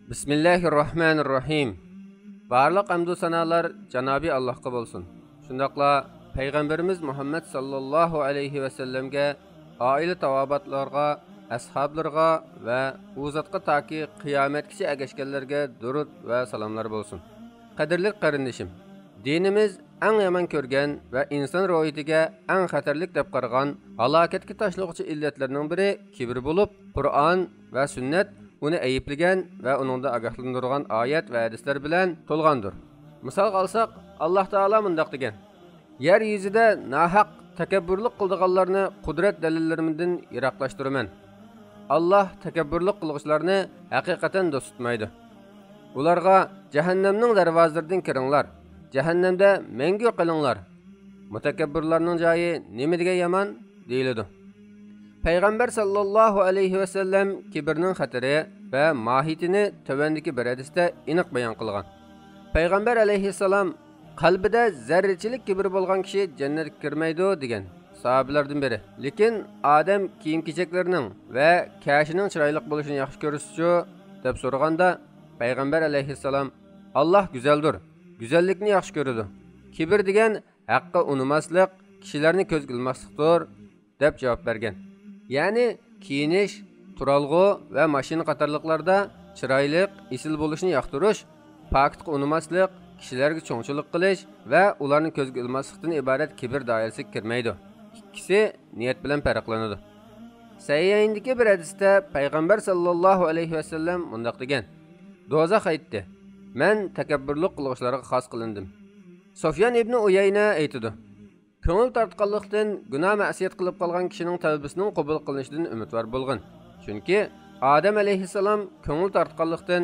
Bismillahirrahmanirrahim. Barlıq hamd sanalar Canabi Allahqa bolsun. Şundaqla Peygamberimiz Muhammed sallallahu aleyhi ve sellemge, aile tavabatlarga, ashablarga ve uzatqa taki kıyametkiçi əgeşkellerge durud ve salamlar bolsun. Qadirlik qarindişim, dinimiz en yaman körgen ve insan rohitige en xatarlik dep qarğan halaketki taşlıqçı illetlerinin biri kibir bulup, Kur'an ve sünnet uni ayıplagan ve onunda agahlandırgan ayet ve hadisler bilen tolgandır. Misal alsak, Allah Taala mundaq degan: "Yer yüzüde nahaq takabburluk qildiganlarni qudret dalillerimden yiroqlashtirman. Allah takabburluk qilg'uchilarni haqiqatan do'st tutmaydi. Ularga cehennemning darvozalaridan kiringlar. Cehennemde mengu qilinglar. Mutakabburlarning joyi nima degan yomon?" deyiladi. Peygamber sallallahu aleyhi ve sellem kibirning xatiri ve mahiyetini tövendeki bir hadiste iniq bayon qilgan. Peygamber aleyhisselam qalbida zarrachilik kibir bo'lgan kishi jannatga kirmaydi degan sahabelardan biri. Lekin odam kiyim-kechaklarning va kashining chiroyli bo'lishini yaxshi ko'rishchi deb so'raganda Peygamber aleyhisselam Allah güzeldir, güzellikni yaxshi ko'radi. Kibir degan haqqa unimaslik, kishilarni ko'zga ilmaslikdir deb javob bergan. Yani kiyinish, turalg'u ve mashina qatorliqlarda chiroylik, isil bo'lishni yoqtirish, pokitga unimaslik, kishilarga cho'ngchilik qilish va ularni ko'zga ilmaslikdan iborat kibir doirasiga kirmaydi. İkisi niyat bilan farqlanadi. Sayyindagi bir hadisda Peygamber sallallahu aleyhi ve sellem mundaq degan: "Do'zax aytdi: Men takabburlik qilg'uvchilarga xos qilindim." Sufyan ibn Uyayna aytdi: "Ko'ngil tartqanlikdan günah ma'siyat qilib qolgan kishining tavbasining qabul qilinishidan umidvor bo'lgan. Chunki Adem alayhissalom ko'ngil tartqanlikdan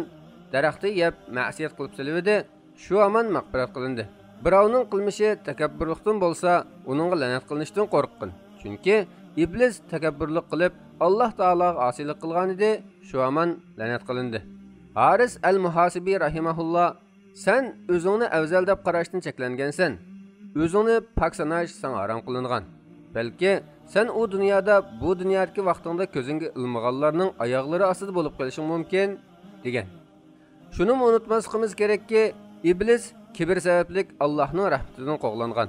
daraxtni yeb ma'siyat qilib silvidi, shu aman mag'firat qilindi. Birovning qilmishi takabburlikdan bo'lsa, uningga la'nat qilinishdan qo'rqqan. Chunki iblis takabburlik qilib Alloh taologa osiylik qilgan edi, shu aman la'nat qilindi." Haris al-Muhasibi rahimahulloh: "Sen o'zingni afzal deb qarashdan cheklangansan. Özünü pak sanaş sana haram kılıngan. Belki sen o dünyada bu dünyadaki vaxtında közünge ilmağallarının ayakları asıdı bulup kalışın mümkün" degen. Şunu mu unutmasımız gerek ki iblis kibir sebeplik Allah'ın rahmetinden qoğlangan.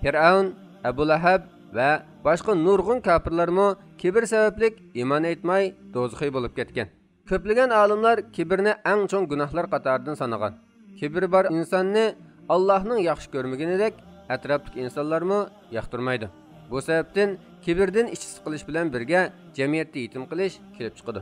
Firavun, Ebu Lahab ve başka nurgun kafirler mi kibir sebeplik iman etmay dozg'ı bulup ketken. Köpligen alimler kibirni en çoğun günahlar qatarından sanagan. Kibir bar insanını Allah'ın yaxşı görmegenidek atrofdagi insonlarmi yoqtirmaydi. Bu sababdan kibirdan ichi siqilish bilan birga jamiyatda yetim qilish kelib chiqadi.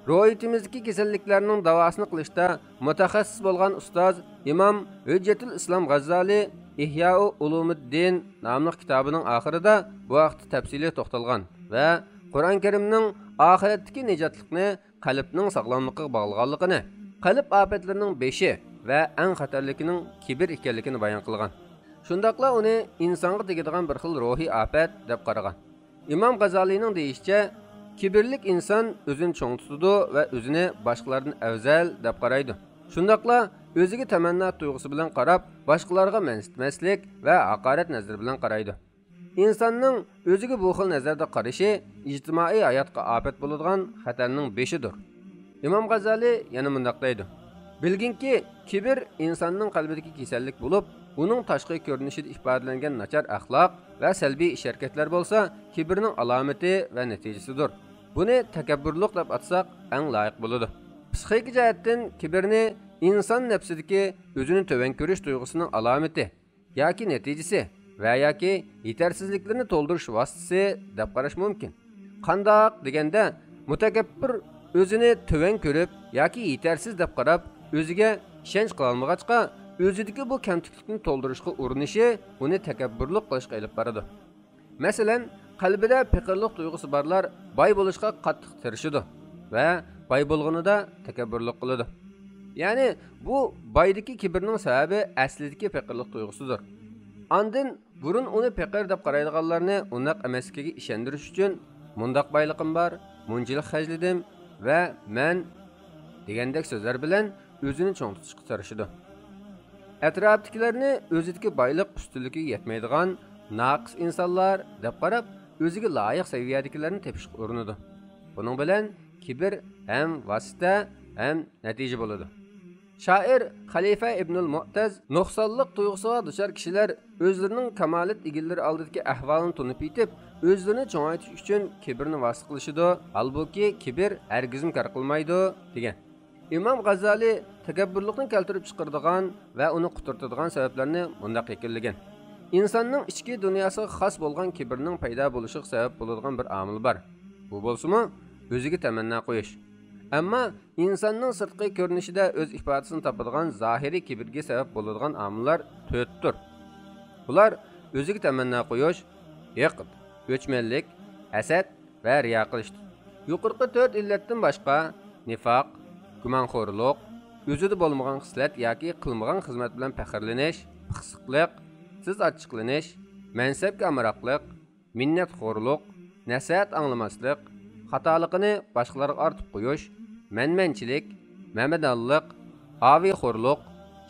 Ro'yitimizdagi kasalliklarning davosini qilishda mutaxassis bo'lgan ustoz Imom Hujjatul Islom G'azzali Ihya'u Ulumuddin nomli kitobining oxirida bu vaqtda tafsili to'xtalgan va Qur'on Karimning oxiratdagi najotlikni qalbning sog'lomligiga bog'langanligini, qalb ofatlarining beshi ve en xatarlikining kibir ekanligini bayon qilgan. Shundaqla uni insonga tegadigan bir xil ruhiy afat deb qaragan. Imom G'azalining deyishicha, kibirlik inson o'zini cho'ng tutadi va o'zini boshqalardan afzal deb qaraydi. Shundaqla o'ziga tamanno tuyg'usi bilan qarab, boshqalarga mansitmaslik va haqorat nazari bilan qaraydi. İnsanning o'ziga bu xil nazarda qarashi ijtimoiy hayotga afat bo'ladigan xatarning beshidir. Imom G'azali yana mundaq deydi: "Bilginki, kibir insonning qalbidagi kasallik bo'lib, uning tashqi ko'rinishida ifodalangan nachar axloq va salbiy ish-harakatlar bo'lsa, kibrning alomati va natijasidir. Buni takabburlik deb atsak, eng loyiq bo'ladi. Psixik jihatdan kibrni inson nafsidagi o'zini to'van ko'rish tuyg'usining alomati yoki natijasi va yoki yetarsizliklarni to'ldirish vositasi deb qarash mumkin. Qandoq deganda, mutakabbir o'zini to'van ko'rib yoki yetarsiz deb qarab, o'ziga ishonch qilolmag'achqa o'zidagi bu kamtiklikni to'ldirishga urinishi uni takabburlik qilishga olib boradi. Masalan, qalbida fiqirlik tuyg'usi borlar boy bo'lishga qattiq tirishadi va boy bo'lganida takabburlik qiladi. Ya'ni bu boydagi kibrning sababi aslidagi fiqirlik tuyg'usidir. Ondan burun uni fiqir deb qaraydiganlarni unaq emasligiga ishontirish uchun mundaq boyliqim bor, munchilik xajladim va men degandek so'zlar bilan o'zini cho'ng tutishga tirishadi. Atrofdagilarni o'zidagi boylik ustunligiga yetmaydigan naqs insonlar deb qarab, o'ziga loyiq saviyadagilarni tepishga urinadi. Buning bilan kibir hem vasita hem natija bo'ladi. Shoir Xalifa ibnul Mu'taz nuqsonliq tuyg'usiga duchor kishilar o'zlarining kamolat egillari oldidagi ahvolini tunib yetib, o'zlarini cho'ngaytish uchun kibrni vosita qilishidi, holbuki kibr hargizm kar qilmaydi degan. İmam G'azali takabburlikni keltirib chiqaradigan va uni quturtiradigan sabablarni bundaq yakunlagan. İnsanning ichki dunyosiga xos bo'lgan kibrning paydo bo'lishiga sabab bo'ladigan bir omil bor. Bu bo'lsa-mu, o'ziga tamanno qo'yish. Ammo insonning sirtqi ko'rinishida o'z ifodasini topadigan zohiriy kibrga sabab bo'ladigan omillar 4dir. Bular o'ziga tamanno qo'yish, hiqd, o'chmanlik, hasad va riyo qilishdir. Yuqorqi 4 illatdan boshqa nifoq, gumonxo'rlik, o'zida bo'lmagan xislat yoki qilmagan xizmat bilan faxrlanish, pixsiqlik, siz ochiqlanish, mansabga amroqlik, minnatxo'rlik, nasihat anglamaslik, xatoligini boshqalarga ortib qo'yish, manmanchilik, mamadonlik, aviyxo'rlik,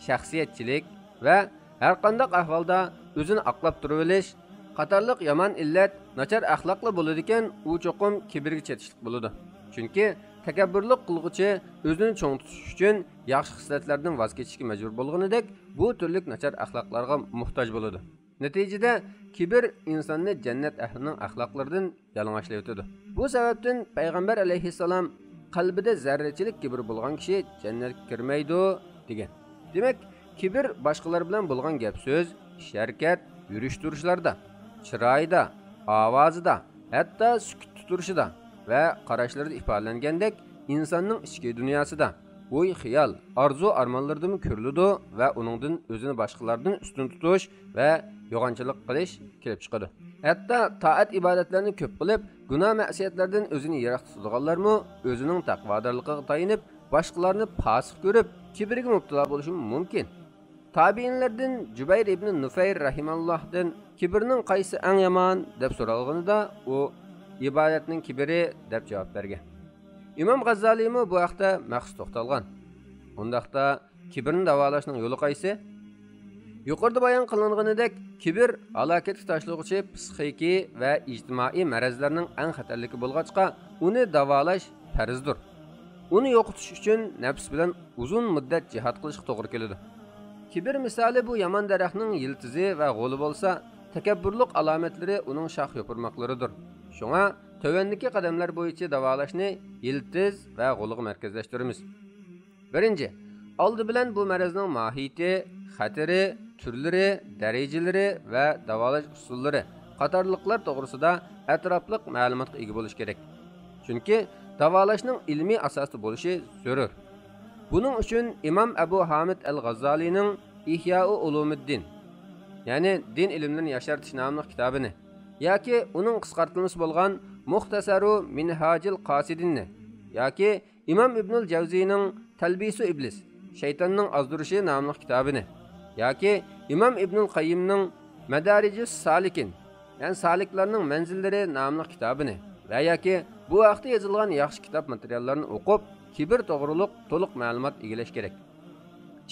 shaxsiyatchilik va har qanday ahvolda o'zini aqlab turib olish qatorliq yomon illat nachar axloqli bo'ladi ekan, u cho'qim kibrga chetishlik bo'ladi. Chunki takabburlik qilg'uchi o'zini cho'ng tutish uchun yaxshi xislatlardan voz kechishga majbur bo'lganidek, bu turli nachar axloqlarga muhtoj bo'ladi. Natijada kibr insonni jannat ahlining axloqlaridan yalang'ochlayib o'tadi. Bu sababdan payg'ambar alayhissalom qalbida zarrachilik kibr bo'lgan kishi jannatga kirmaydi degan. Demak, kibr boshqalar bilan bo'lgan gap so'z, ish-harakat, yurish-turishlarda, chiroyida, ovozida, hatto sukut tuturishida va qarashlarda ifodalangandek insonning ichki dunyosida o'y, xiyol, orzu, armonlardan ko'riladi va uningdan o'zini boshqalardan ustun tutish va yo'g'onchilik qilish kelib chiqadi. Hatto toat ibodatlarni ko'p qilib, gunoh ma'siyatlardan o'zini yiroq tutadiganlarmi o'zining taqvodorligiga tayinib, boshqalarni fosiq ko'rib, kibrga mubtalo bo'lishi mumkin. Tabiinlardan Jubayr ibn Nufayr rahimallohdan kibrning qaysi eng yomon deb so'ralganida u ibodatning kibri deb javob bergan. İmam G'azali bu haqda maxsus to'xtalgan. Undaqda kibrni davolashning yo'li qaysi? Yuqorida bayon qilinganidek, kibr halokatga tashlag'uvchi psixiki va ijtimoiy marazlarning eng xatarligi bo'lg'achqa, uni davolash farzdir. Uni yo'qotish uchun nafs bilan uzun muddat jihad qilishga to'g'ri keladi. Kibr misoli bu yomon daraxtning yiltizi va g'oli bo'lsa, takabburlik alomatlari uning shox yo'pirmoqlaridir. Shunga tövendeki qadamlar bo'yicha davolashni yiltiz va g'oliga markazlashtiramiz. Birinchi, oldi bilan bu marazning mohiyati, xatari, turlari, darajalari va davolash usullari qatorliqlar to'g'risida atrofliq ma'lumotga ega bo'lish kerak. Chunki davolashning ilmiy asosi bo'lishi zarur. Buning uchun Imom Abu Hamid al-G'azzalining Ihya'u Ulumuddin, ya'ni din ilmlarini yashartish nomli kitobini yoki uning qisqartirilmasi bo'lgan Muxtasaru Minhajil Qasidinni yoki Imom Ibnul Javziyning Talbisu Iblis, shaytonning ozdirishi nomli kitobini yoki Imom Ibnul Qayyimning Madarijus Salikin, ya'ni saliklarning manzillari nomli kitobini va yoki bu vaqtda yozilgan yaxshi kitob materiallarini o'qib, kibr to'g'riliq to'liq ma'lumot egallash kerak.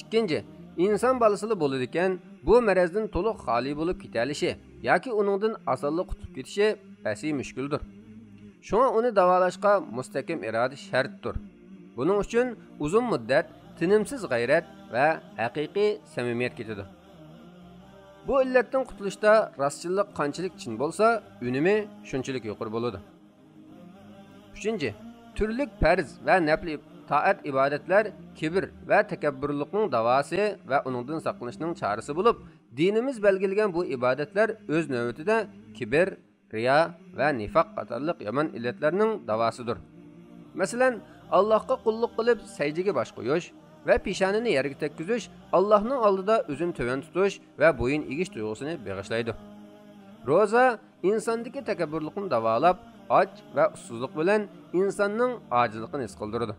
Ikkinchi, inson bolasida bo'ladi ekan, bu marazdan to'liq xoli bo'lib ketalishi yoki uningdan osonlik qutib ketishi basi mushkuldir. Shunga uni davolashga mustahkam iroda shartdir. Buning uchun uzun muddat tinimsiz g'ayrat va haqiqiy samimiyat ketadi. Bu illatdan qutulishda rostchilik qanchalik chin bo'lsa, unumi shunchalik yuqori bo'ladi. Uchinchi, turli farz va nafli toat ibodatlar kibr va takabburlikning davosi va uningdan saqlanishning chorasi bo'lib, dinimiz belgilagan bu ibodatlar o'z navbatida kibr, riyo va nifoq qatorliq yomon illatlarning davosidir. Masalan, Allohga qulluq qilib sajdaga bosh qo'yish va peshonini yerga tekkizish Allohning oldida o'zini to'van tutish va bo'yin egish tuyg'usini bag'ishlaydi. Roza insondagi takabburlikni davolab, och va ussizlik bilan insonning ojizligini his qildiradi.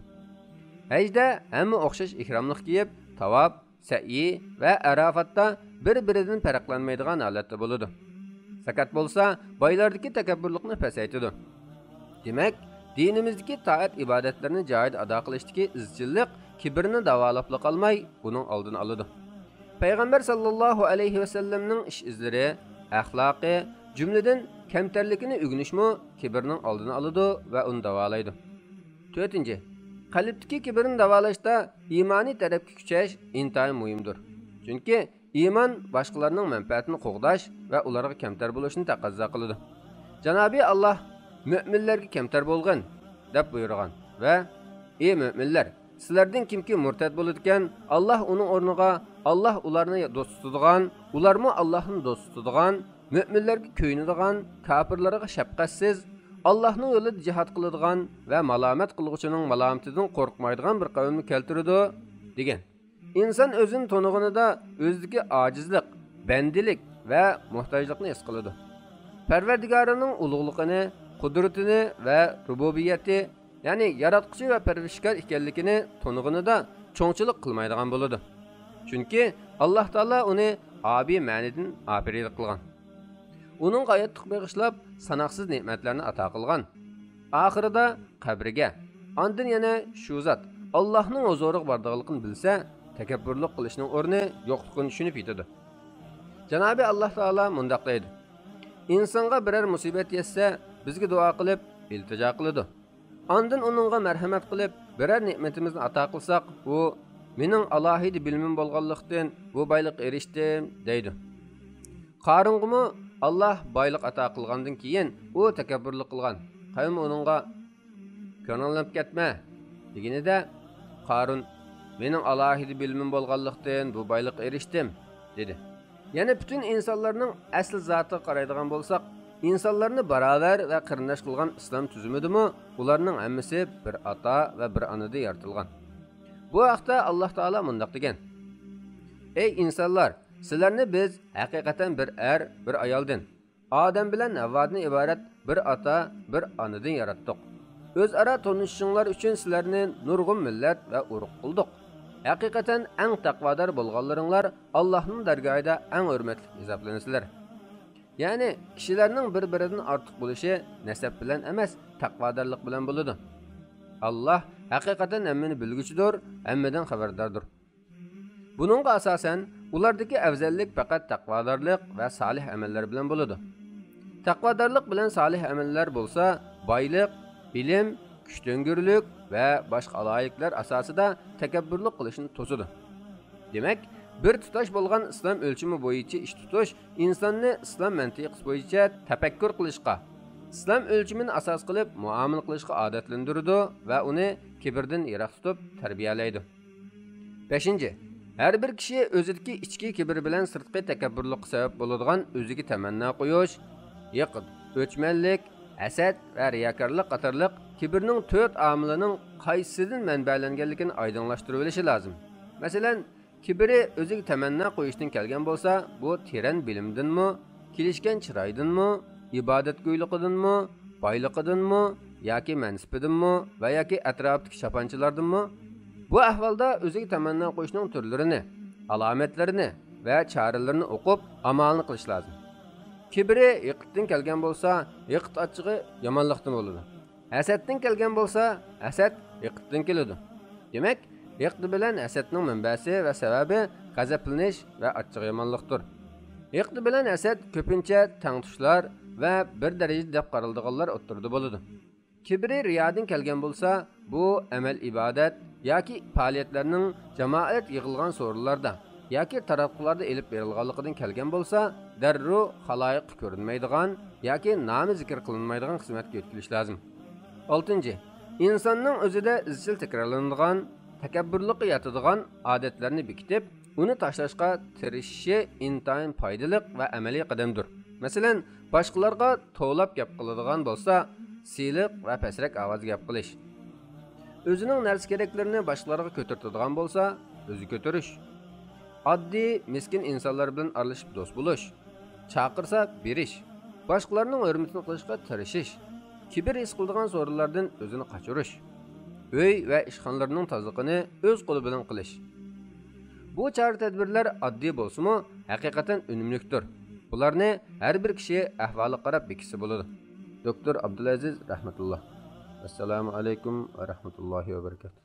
Hajda hamma o'xshash ihromlik kiyib, tavob, sa'i va arafatda bir-biridan farqlanmaydigan holatda bo'ladi. Zakat bo'lsa, boylardagi takabburlikni pasaytiradi. Demak, dinimizdagi toat ibodatlarni joyida ado qilishdagi izchillik kibrni davolab qolmay, buning oldini oladi. Payg'ambar sallallohu alayhi va sallamning ish izlari, axloqi, jumladan kamtarlikni o'rganishmi kibrning oldini oladi va uni davolaydi. 4. Qalbdagi kibrni davolashda iymoniy tarafga kuchayish intayin muhimdir. Chunki iymon boshqalarning manfaatini qo'g'dash va ularga kamtar bo'lishni taqozo qiladi. Janobi Alloh mu'minlarga kamtar bo'lg'in deb buyurgan va ey mu'minlar, sizlardan kimki murtad bo'ladigan, Alloh uning o'rniga Alloh ularni do'st tutadigan, ularmi Allohni do'st tutadigan, mu'minlarga ko'yinadigan, kofirlarga shafqatsiz, Allohning yo'lida jihad qiladigan va malomat qilg'uchining malomatidan qo'rqmaydigan bir qavmni keltiradi degan. İnsan o'zini to'nig'inida o'zidagi ojizlik, bandilik va muhtojlikni his qiladi. Parvardigorining ulug'ligini, qudratini va rububiyati, ya'ni yaratquchi va parvarishkor ekanligini to'nig'inida cho'ngchilik qilmaydigan bo'ladi. Chunki Alloh taolo uni obi ma'nidan operat qilgan. Uning hayotlik bag'ishlab sanoqsiz ne'matlarni ato qilgan. Oxirida qabriga, ondan yana shu zot Allohning huzuriga bordiqligini bilsa, takabburlik qilishning o'rni yo'qligini tushunib yetadi. Janobi Alloh taolo mundaq deydi: insonga biror musibat yetsa, bizga duo qilib, iltijo qiladi. Ondan uningga marhamat qilib, biror ne'matimizni ato qilsak, u mening alohida bilmim bo'lganlikdan bu boylik erishdim deydi. Qarung'imi Alloh boylik ato qilgandan keyin u takabburlik qilgan. Qavm uningga ko'ngillanib ketma deganida, Qarun mening alohida bilmim bo'lganlikdan bu boylik erishdim dedi. Yana bütün insonlarning asl zotiga qaraydigan bo'lsak, insonlarni barobar va qarindosh qilgan islom tuzumidimi, ularning hammasi bir ota va bir onada yaratilgan. Bu haqda Alloh taolo mundaq degan: ey insonlar, sizlarni biz haqiqatan bir bir ayoldan, Odam bilan Havvodan iborat bir ota, bir onadan yaratdik. O'zaro tanishishinglar uchun sizlarni nurg'un millat va urug' qildik. Haqiqatan eng taqvodor bo'lganlaringlar Allohning dargohida eng hurmatli hisoblanasizlar. Ya'ni kishilarning bir-biridan ortiq bo'lishi nasab bilan emas, taqvodorlik bilan bo'ladi. Alloh haqiqatan hammani bilguchidir, hammadan xabardordir. Buningga asosan ulardagi afzallik faqat taqvodorlik va solih amallar bilan bo'ladi. Taqvodorlik bilan solih amallar bo'lsa, boylik, bilim, kuch-dengirlik va boshqa aloyiqlar asosida takabburlik qilishni to'sadi. Demak, bir tutash bo'lgan islom o'lchami bo'yicha ish tutish insonni islom mantiqi bo'yicha tafakkur qilishga, islom o'lchamini asos qilib muomala qilishga odatlantiradi va uni kibrdan yiroq tutib tarbiyalaydi. 5. Har bir kishi o'zidagi ichki kibr bilan sirtqi takabburlikqa sabab bo'ladigan o'ziga tamanno qo'yish, yiqid, o'chmanlik, hasad va riyokorlik qatorliq kibrning 4 omilining qaysidan manbalanganligini oydinlashtirib olishi lozim. Masalan, kibri o'ziga tamanno qo'yishdan kelgan bo'lsa, bu teran bilimdanmi, kelishgan chiroydanmi, ibodatgo'yligidanmi, boyligidanmi yoki mansibidanmi va yoki atrofdagi shapanchilardanmi? Bu ahvolda o'ziga tamanno qo'yishning turlarini, alomatlarini va choralarini o'qib, amalni qilish lozim. Kibri yiqitdan kelgan bo'lsa, yiqit achchig'i yomonlikdan bo'ladi. Hasaddan kelgan bo'lsa, hasad yiqitdan keladi. Demak, yiqit bilan hasadning manbasi va sababi g'azablanish va achchiq yomonlikdir. Yiqit bilan hasad ko'pincha tangtushlar va bir darajada deb qaraldiganlar o'ttirdi bo'ladi. Kibri riyodan kelgan bo'lsa, bu amal ibodat yoki faoliyatlarning jamoat yig'ilgan so'rinlarda yoki tarafqalarda elib berilganligidan kelgan bo'lsa, darru xaloyiq ko'rinmaydigan yoki nomi zikr qilinmaydigan xizmatga o'tkilish lozim. 6. İnsonning o'zida izchil takrorlanadigan, takabburlikqa yotadigan odatlarni bekitib, uni tashlashga tirishishi intayin foydali va amaliy qadamdir. Masalan, boshqalarga to'lab gap qiladigan bo'lsa, siyliq va pasrak ovozda gap qilish. O'zining narsa keraklarini boshqalarga ko'taradigan bo'lsa, o'zi ko'tarish. Oddiy, miskin insonlar bilan aralashib do'st bo'lish. Chaqirsa berish. Boshqalarning hurmatini qilishga tirishish. Kibr his qiladigan so'rinlardan o'zini qochirish. Uy va ishxonalarning tozligini o'z qo'li bilan qilish. Bu chora-tadbirlar oddiy bo'lsa-mu, haqiqatan unumlidir. Bularni har bir kishi ahvoli qarab bekitsa bo'ladi. Doktor Abdulaziz rahmatulloh. Assalomu alaykum va rahmatullohi va barakatuh.